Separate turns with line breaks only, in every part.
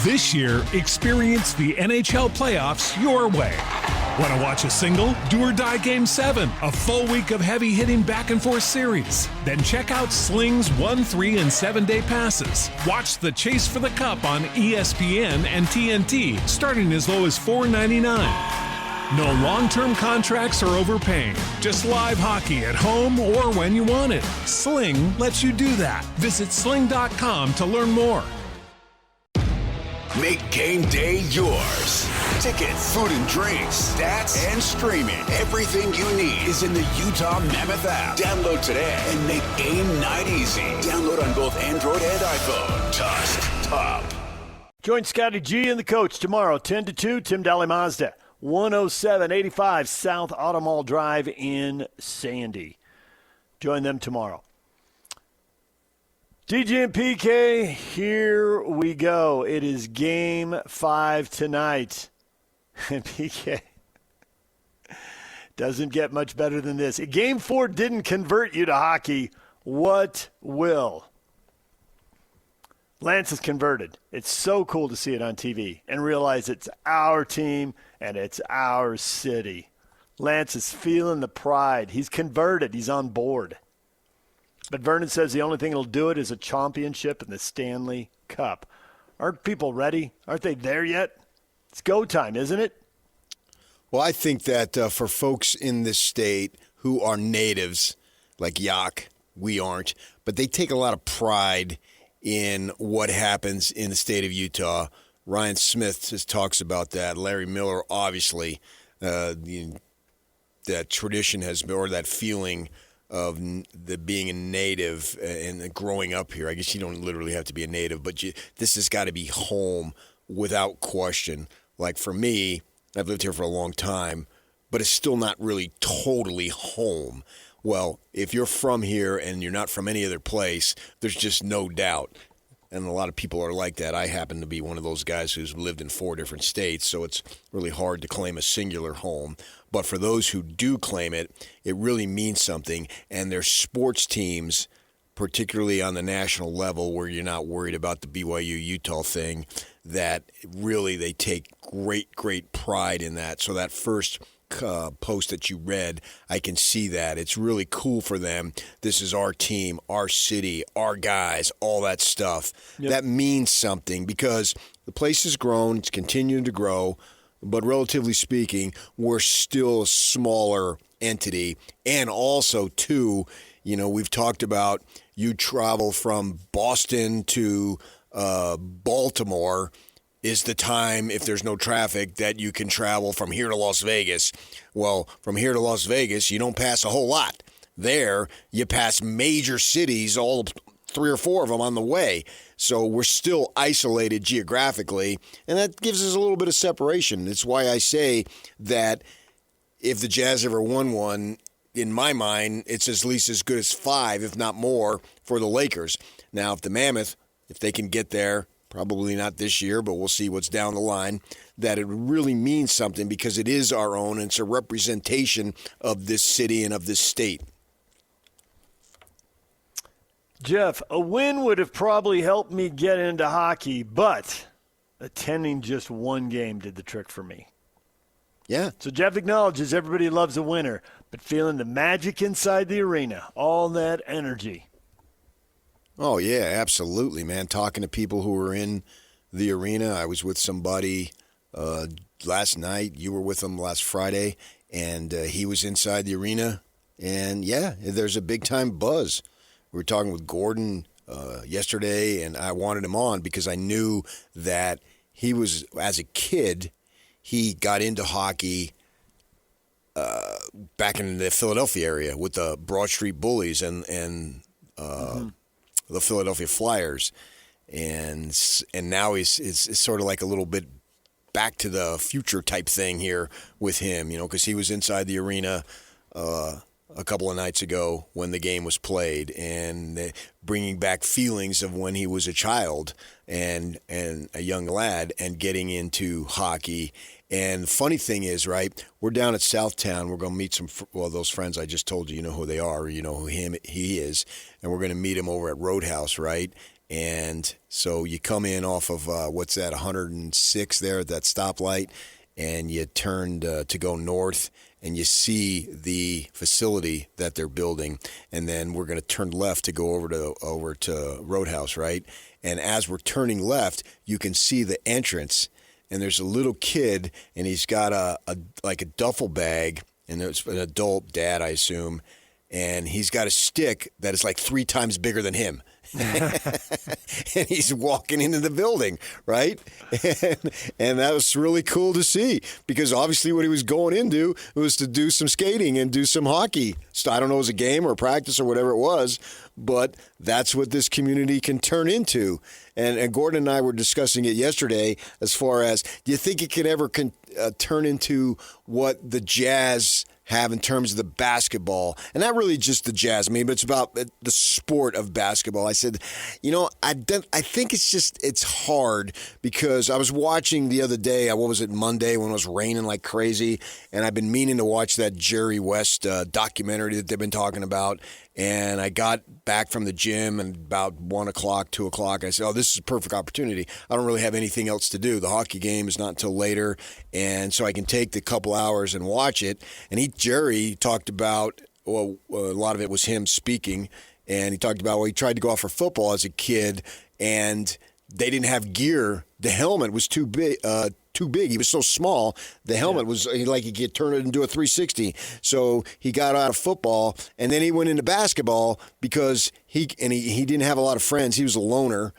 This year, experience the NHL playoffs your way. Want to watch a single? Do or die Game 7, a full week of heavy-hitting back-and-forth series. Then check out Sling's 1, 3, and 7-day passes. Watch the Chase for the Cup on ESPN and TNT, starting as low as $4.99. No long-term contracts or overpaying. Just live hockey at home or when you want it. Sling lets you do that. Visit sling.com to learn more.
Make game day yours. Tickets, food and drinks, stats, and streaming. Everything you need is in the Utah Mammoth app. Download today and make game night easy. Download on both Android and iPhone. Tusk Top.
Join Scotty G and the coach tomorrow, 10 to 2, Tim Daly Mazda, 10785 South Auto Mall Drive in Sandy. Join them tomorrow. DJ and PK, here we go. It is Game 5 tonight. And PK doesn't get much better than this. Game 4 didn't convert you to hockey. What will? Lance is converted. It's so cool to see it on TV and realize it's our team and it's our city. Lance is feeling the pride. He's converted. He's on board. But Vernon says the only thing that'll do it is a championship in the Stanley Cup. Aren't people ready? Aren't they there yet? It's go time, isn't it?
Well, I think that for folks in this state who are natives, like Yak, we aren't, but they take a lot of pride in what happens in the state of Utah. Ryan Smith just talks about that. Larry Miller, obviously, that tradition has been, or that feeling of the being a native and growing up here. I guess you don't literally have to be a native, but this has got to be home without question. Like for me, I've lived here for a long time, but it's still not really totally home. Well, if you're from here and you're not from any other place, there's just no doubt. And a lot of people are like that. I happen to be one of those guys who's lived in 4 different states, so it's really hard to claim a singular home. But for those who do claim it, it really means something. And there's sports teams, particularly on the national level where you're not worried about the BYU-Utah thing, that really they take great pride in that. So that first post that you read, I can see that. It's really cool for them. This is our team, our city, our guys, all that stuff. Yep. That means something because the place has grown. It's continuing to grow. But relatively speaking, we're still a smaller entity. And also, too, we've talked about you travel from Boston to Baltimore is the time, if there's no traffic, that you can travel from here to Las Vegas. Well, from here to Las Vegas, you don't pass a whole lot. There, you pass major cities, all 3 or 4 of them on the way. So we're still isolated geographically, and that gives us a little bit of separation. It's why I say that if the Jazz ever won one, in my mind, it's at least as good as 5, if not more, for the Lakers. Now, if the Mammoth, if they can get there, probably not this year, but we'll see what's down the line, that it really means something because it is our own and it's a representation of this city and of this state.
Jeff, a win would have probably helped me get into hockey, but attending just one game did the trick for me.
Yeah.
So Jeff acknowledges everybody loves a winner, but feeling the magic inside the arena, all that energy.
Oh, yeah, absolutely, man. Talking to people who were in the arena. I was with somebody last night. You were with him last Friday, and he was inside the arena. And, yeah, there's a big-time buzz. We were talking with Gordon yesterday, and I wanted him on because I knew that he was, as a kid, he got into hockey back in the Philadelphia area with the Broad Street Bullies and the Philadelphia Flyers, and now it's sort of like a little bit back to the future type thing here with him, because he was inside the arena a couple of nights ago when the game was played, and bringing back feelings of when he was a child and a young lad and getting into hockey. And the funny thing is, right, we're down at Southtown. We're going to meet those friends I just told you, you know who they are, you know who he is, and we're going to meet him over at Roadhouse, right? And so you come in off of, 106 there at that stoplight, and you turn to go north, and you see the facility that they're building. And then we're going to turn left to go over to Roadhouse, right? And as we're turning left, you can see the entrance, and there's a little kid, and he's got a duffel bag, and there's an adult dad, I assume, and he's got a stick that is like 3 times bigger than him. And he's walking into the building, right? And that was really cool to see, because obviously what he was going into was to do some skating and do some hockey. So I don't know if it was a game or practice or whatever it was, but that's what this community can turn into. And Gordon and I were discussing it yesterday as far as, do you think it can ever turn into what the Jazz have in terms of the basketball? And not really just the Jazz, but it's about the sport of basketball. I said, I think it's hard, because I was watching the other day, Monday, when it was raining like crazy, and I've been meaning to watch that Jerry West documentary that they've been talking about. And I got back from the gym, and about 1 o'clock, 2 o'clock, I said, this is a perfect opportunity. I don't really have anything else to do. The hockey game is not until later, and so I can take the couple hours and watch it. And Jerry talked about, a lot of it was him speaking, and he talked about, he tried to go out for football as a kid, and they didn't have gear. The helmet was too big. He was so small. The helmet was like he could turn it into a 360. So he got out of football, and then he went into basketball because he didn't have a lot of friends. He was a loner,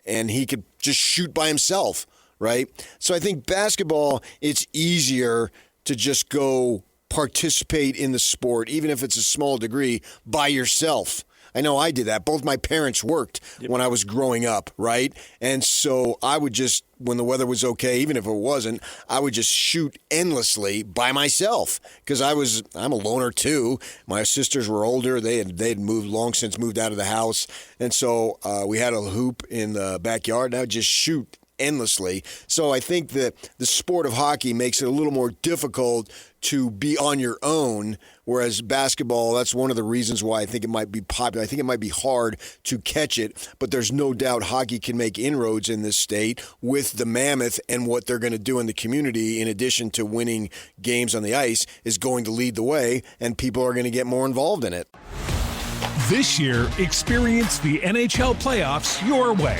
and he could just shoot by himself, right? So I think basketball, it's easier to just go participate in the sport, even if it's a small degree, by yourself. I know I did that. Both my parents worked when I was growing up, right? And so I would just, when the weather was okay, even if it wasn't, I would just shoot endlessly by myself, because I'm a loner too. My sisters were older. They'd long since moved out of the house. And so we had a hoop in the backyard, and I would just shoot endlessly. So I think that the sport of hockey makes it a little more difficult to be on your own, whereas basketball, that's one of the reasons why I think it might be popular. I think it might be hard to catch it, but there's no doubt hockey can make inroads in this state with the Mammoth, and what they're going to do in the community, in addition to winning games on the ice, is going to lead the way, and people are going to get more involved in it.
This year, experience the NHL playoffs your way.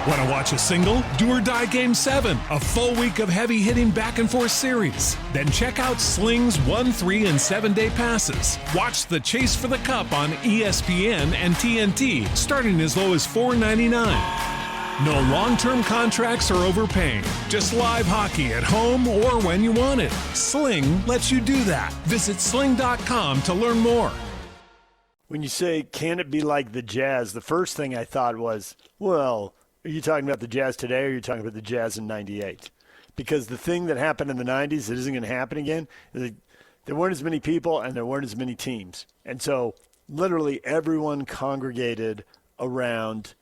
Want to watch a single, do or die Game 7, a full week of heavy-hitting back-and-forth series? Then check out Sling's 1, 3, and 7-day passes. Watch the Chase for the Cup on ESPN and TNT, starting as low as $4.99. No long-term contracts or overpaying. Just live hockey at home or when you want it. Sling lets you do that. Visit sling.com to learn more.
When you say, can it be like the Jazz, the first thing I thought was, well, are you talking about the Jazz today, or are you talking about the Jazz in 98? Because the thing that happened in the 90s that isn't going to happen again, there weren't as many people and there weren't as many teams. And so literally everyone congregated around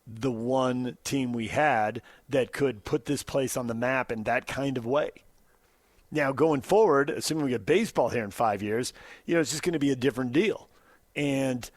the one team we had that could put this place on the map in that kind of way. Now, going forward, assuming we get baseball here in 5 years, it's just going to be a different deal. And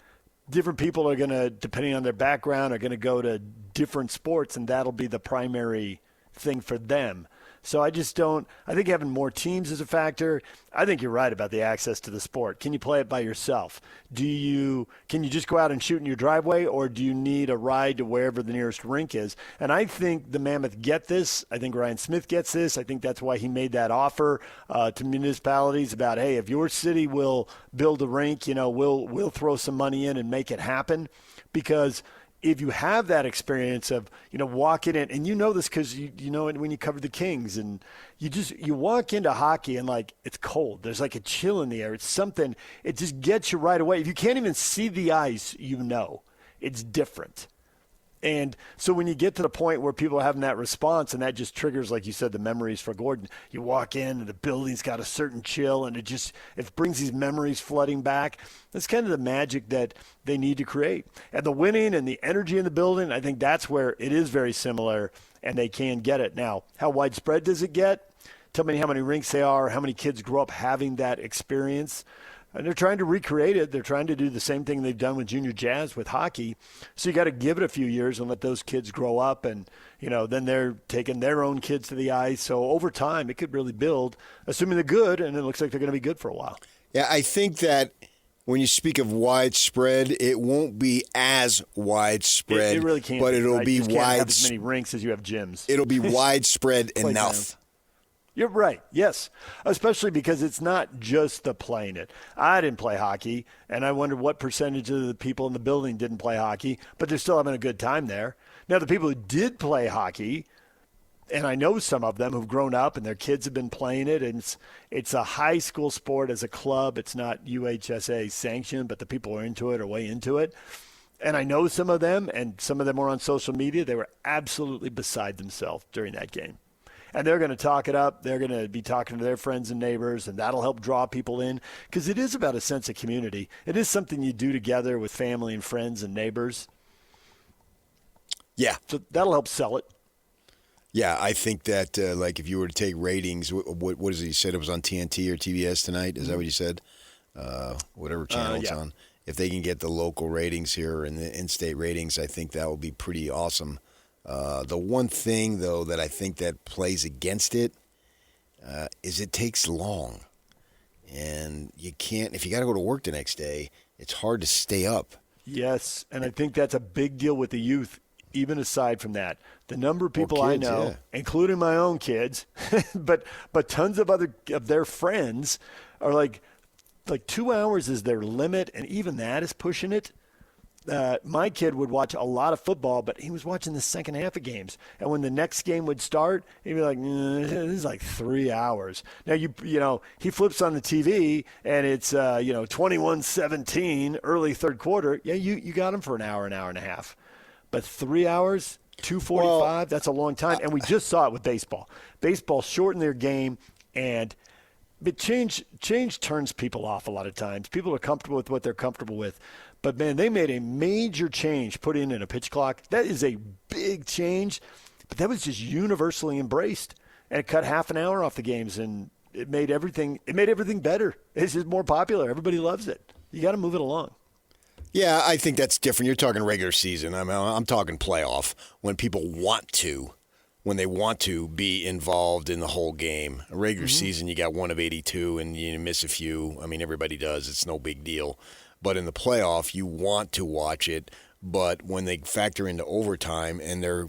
different people are going to, depending on their background, are going to go to different sports, and that'll be the primary thing for them. So I think having more teams is a factor. I think you're right about the access to the sport. Can you play it by yourself? Can you just go out and shoot in your driveway, or do you need a ride to wherever the nearest rink is? And I think the Mammoth get this. I think Ryan Smith gets this. I think that's why he made that offer to municipalities about, hey, if your city will build a rink, we'll throw some money in and make it happen. Because if you have that experience of, walking in, and this because you know it when you cover the Kings, and you walk into hockey and it's cold. There's like a chill in the air. It's something, it just gets you right away. If you can't even see the ice, it's different. And so when you get to the point where people are having that response, and that just triggers, like you said, the memories for Gordon, you walk in and the building's got a certain chill, and it brings these memories flooding back. That's kind of the magic that they need to create. And the winning and the energy in the building, I think that's where it is very similar, and they can get it. Now, how widespread does it get? Tell me how many rinks they are, how many kids grow up having that experience. And they're trying to recreate it. They're trying to do the same thing they've done with junior jazz with hockey. So you got to give it a few years and let those kids grow up. And, then they're taking their own kids to the ice. So over time, it could really build, assuming they're good, and it looks like they're going to be good for a while.
Yeah, I think that when you speak of widespread, it won't be as widespread.
It really can't.
But it'll be
You just can't have
widespread.
as many rinks as you have gyms.
It'll be widespread enough.
Playgrounds. You're right, yes. Especially because it's not just the playing it. I didn't play hockey, and I wondered what percentage of the people in the building didn't play hockey, but they're still having a good time there. Now, the people who did play hockey, and I know some of them who've grown up and their kids have been playing it, and it's a high school sport as a club. It's not UHSA sanctioned, but the people who are into it are way into it. And I know some of them, and some of them were on social media. They were absolutely beside themselves during that game. And they're going to talk it up. They're going to be talking to their friends and neighbors, and that'll help draw people in because it is about a sense of community. It is something you do together with family and friends and neighbors.
Yeah.
So that'll help sell it.
Yeah, I think that, if you were to take ratings, what is it? You said it was on TNT or TBS tonight? Is that what you said? Whatever channel it's on. If they can get the local ratings here and the in-state ratings, I think that will be pretty awesome. The one thing, though, that I think that plays against it is it takes long. And you can't – if you got to go to work the next day, it's hard to stay up.
Yes, and I think that's a big deal with the youth, even aside from that. The number of people I know, including my own kids, but tons of their friends are like 2 hours is their limit, and even that is pushing it. My kid would watch a lot of football, but he was watching the second half of games. And when the next game would start, he'd be like, this is like 3 hours. Now, he flips on the TV, and it's, 21-17, early third quarter. Yeah, you got him for an hour and a half. But 3 hours, 2:45, that's a long time. And we just saw it with baseball. Baseball shortened their game, and but change turns people off a lot of times. People are comfortable with what they're comfortable with. But, man, they made a major change putting in a pitch clock. That is a big change, but that was just universally embraced. And it cut half an hour off the games, and it made everything better. It's just more popular. Everybody loves it. You got to move it along.
Yeah, I think that's different. You're talking regular season. I'm talking playoff when they want to be involved in the whole game. A regular season, you got one of 82, and you miss a few. I mean, everybody does. It's no big deal. But in the playoff, you want to watch it. But when they factor into overtime and they're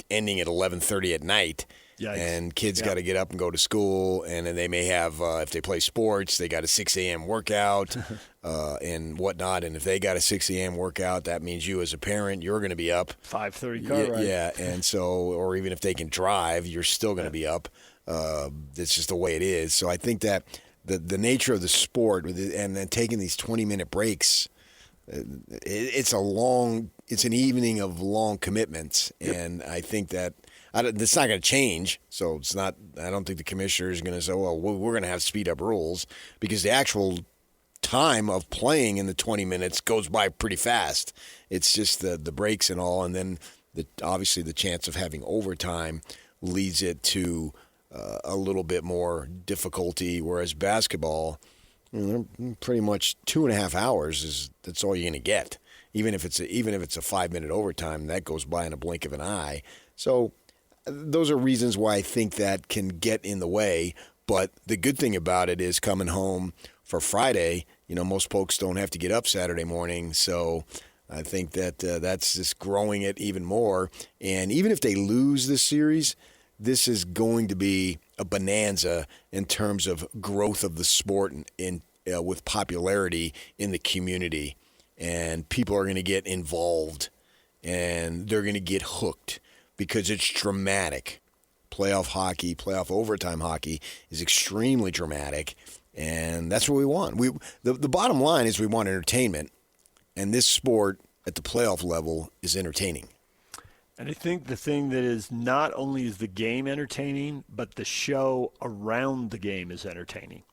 ending at 11:30 at night,
Yikes.
And kids got to get up and go to school, and then they may have, if they play sports, they got a 6 a.m. workout and whatnot. And if they got a 6 a.m. workout, that means you as a parent, you're going to be up.
5:30 car ride.
Yeah, and so, or even if they can drive, you're still going to be up. It's just the way it is. So I think that the nature of the sport and then taking these 20-minute breaks, it's an evening of long commitments, and I think that it's not going to change. So it's not. I don't think the commissioner is going to say, "Well, we're going to have speed up rules," because the actual time of playing in the 20 minutes goes by pretty fast. It's just the breaks and all, and then obviously the chance of having overtime leads it to a little bit more difficulty. Whereas basketball, pretty much 2.5 hours that's all you're going to get. Even if it's a 5-minute overtime, that goes by in a blink of an eye. So those are reasons why I think that can get in the way. But the good thing about it is coming home for Friday, most folks don't have to get up Saturday morning. So I think that that's just growing it even more. And even if they lose this series, this is going to be a bonanza in terms of growth of the sport and with popularity in the community. And people are going to get involved, and they're going to get hooked because it's dramatic. Playoff overtime hockey is extremely dramatic, and that's what we want. The bottom line is we want entertainment, and this sport at the playoff level is entertaining.
And I think the thing that is not only is the game entertaining, but the show around the game is entertaining.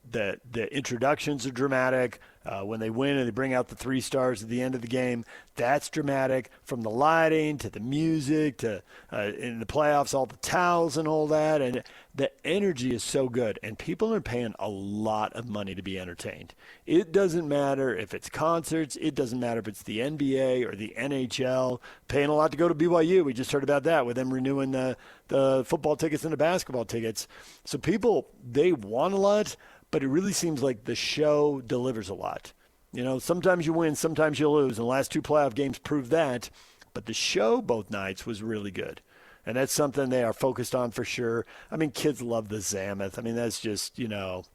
The introductions are dramatic. When they win and they bring out the 3 stars at the end of the game, that's dramatic. From the lighting to the music to in the playoffs, all the towels and all that. And the energy is so good. And people are paying a lot of money to be entertained. It doesn't matter if it's concerts. It doesn't matter if it's the NBA or the NHL. Paying a lot to go to BYU. We just heard about that with them renewing the football tickets and the basketball tickets. So people, they want a lot. But it really seems like the show delivers a lot. You know, sometimes you win, sometimes you lose. And the last 2 playoff games proved that. But the show both nights was really good. And that's something they are focused on for sure. I mean, kids love the Mammoth. I mean, that's just, you know,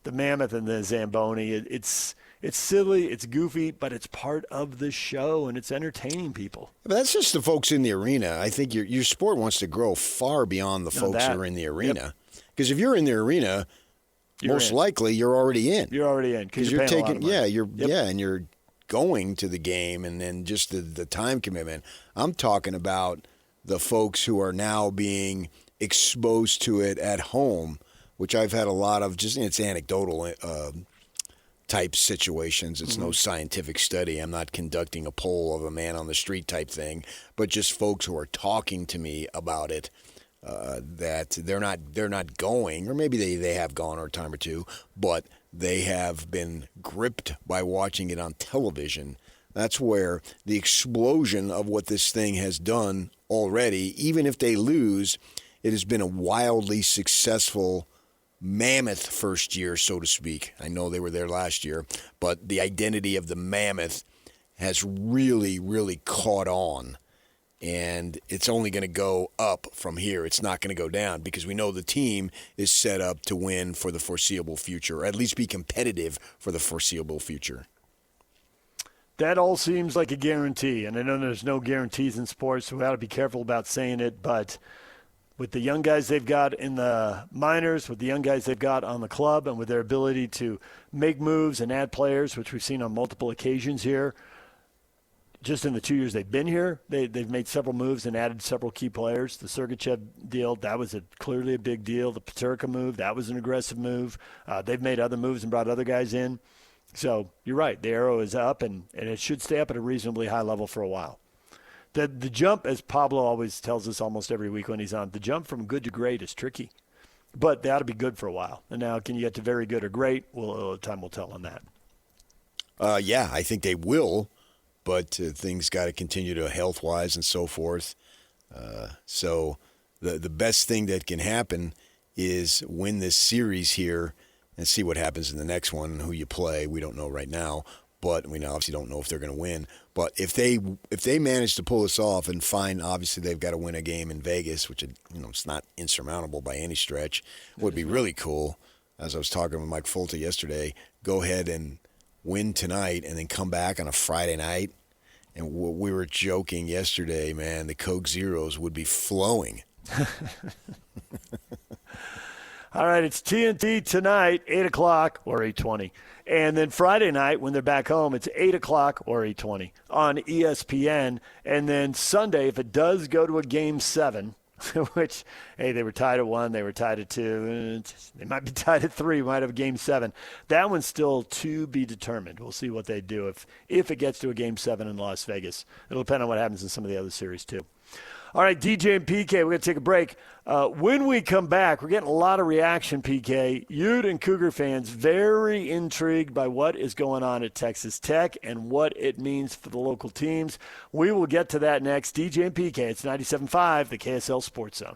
the Mammoth and the Zamboni. It's silly, it's goofy, but it's part of the show, and it's entertaining people.
But that's just the folks in the arena. I think your sport wants to grow far beyond the folks who are in the arena. Because if you're in the arena – most likely, you're already in.
You're already in because you're taking.
And you're going to the game, and then just the time commitment. I'm talking about the folks who are now being exposed to it at home, which I've had a lot of. Just it's anecdotal type situations. It's no scientific study. I'm not conducting a poll of a man on the street type thing, but just folks who are talking to me about it. That they're not going, or maybe they have gone or a time or two, but they have been gripped by watching it on television. That's where the explosion of what this thing has done already, even if they lose, it has been a wildly successful Mammoth first year, so to speak. I know they were there last year, but the identity of the Mammoth has really, really caught on. And it's only going to go up from here. It's not going to go down because we know the team is set up to win for the foreseeable future, or at least be competitive for the foreseeable future.
That all seems like a guarantee. And I know there's no guarantees in sports, so we ought to be careful about saying it. But with the young guys they've got in the minors, with the young guys they've got on the club, and with their ability to make moves and add players, which we've seen on multiple occasions here, just in the 2 years they've been here, they've made several moves and added several key players. The Sergachev deal, that was clearly a big deal. The Peterka move, that was an aggressive move. They've made other moves and brought other guys in. So you're right. The arrow is up, and it should stay up at a reasonably high level for a while. The jump, as Pablo always tells us almost every week when he's on, the jump from good to great is tricky. But they ought to be good for a while. And now can you get to very good or great? Well, time will tell on that.
Yeah, I think they will. But things got to continue to health-wise and so forth. So the best thing that can happen is win this series here and see what happens in the next one, who you play. We don't know right now, but we obviously don't know if they're going to win. But if they manage to pull this off and find, obviously they've got to win a game in Vegas, which it's not insurmountable by any stretch, would be really cool. As I was talking with Mike Folta yesterday, go ahead and win tonight and then come back on a Friday night. And we were joking yesterday, man, the Coke Zeros would be flowing.
All right, it's TNT tonight, 8 o'clock or 8:20. And then Friday night, when they're back home, it's 8 o'clock or 8:20 on ESPN. And then Sunday, if it does go to a Game 7, which, hey, they were tied at 1, they were tied at 2, they might be tied at 3, we might have a Game 7. That one's still to be determined. We'll see what they do if it gets to a Game 7 in Las Vegas. It'll depend on what happens in some of the other series, too. All right, DJ and PK, we're going to take a break. When we come back, we're getting a lot of reaction, PK. Ute and Cougar fans very intrigued by what is going on at Texas Tech and what it means for the local teams. We will get to that next. DJ and PK, it's 97.5, the KSL Sports Zone.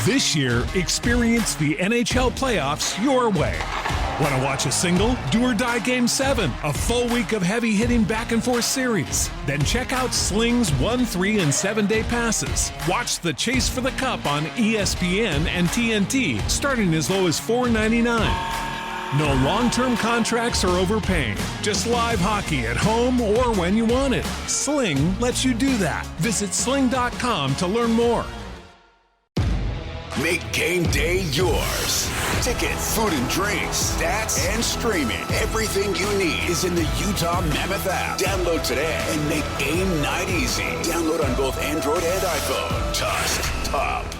This year, experience the NHL playoffs your way. Want to watch a single, do or die Game 7, a full week of heavy-hitting back-and-forth series? Then check out Sling's 1, 3, and 7-day passes. Watch the chase for the cup on ESPN and TNT, starting as low as $4.99. No long-term contracts or overpaying. Just live hockey at home or when you want it. Sling lets you do that. Visit sling.com to learn more.
Make game day yours. Tickets, food and drinks, stats, and streaming. Everything you need is in the Utah Mammoth app. Download today and make game night easy. Download on both Android and iPhone. Tusk Top.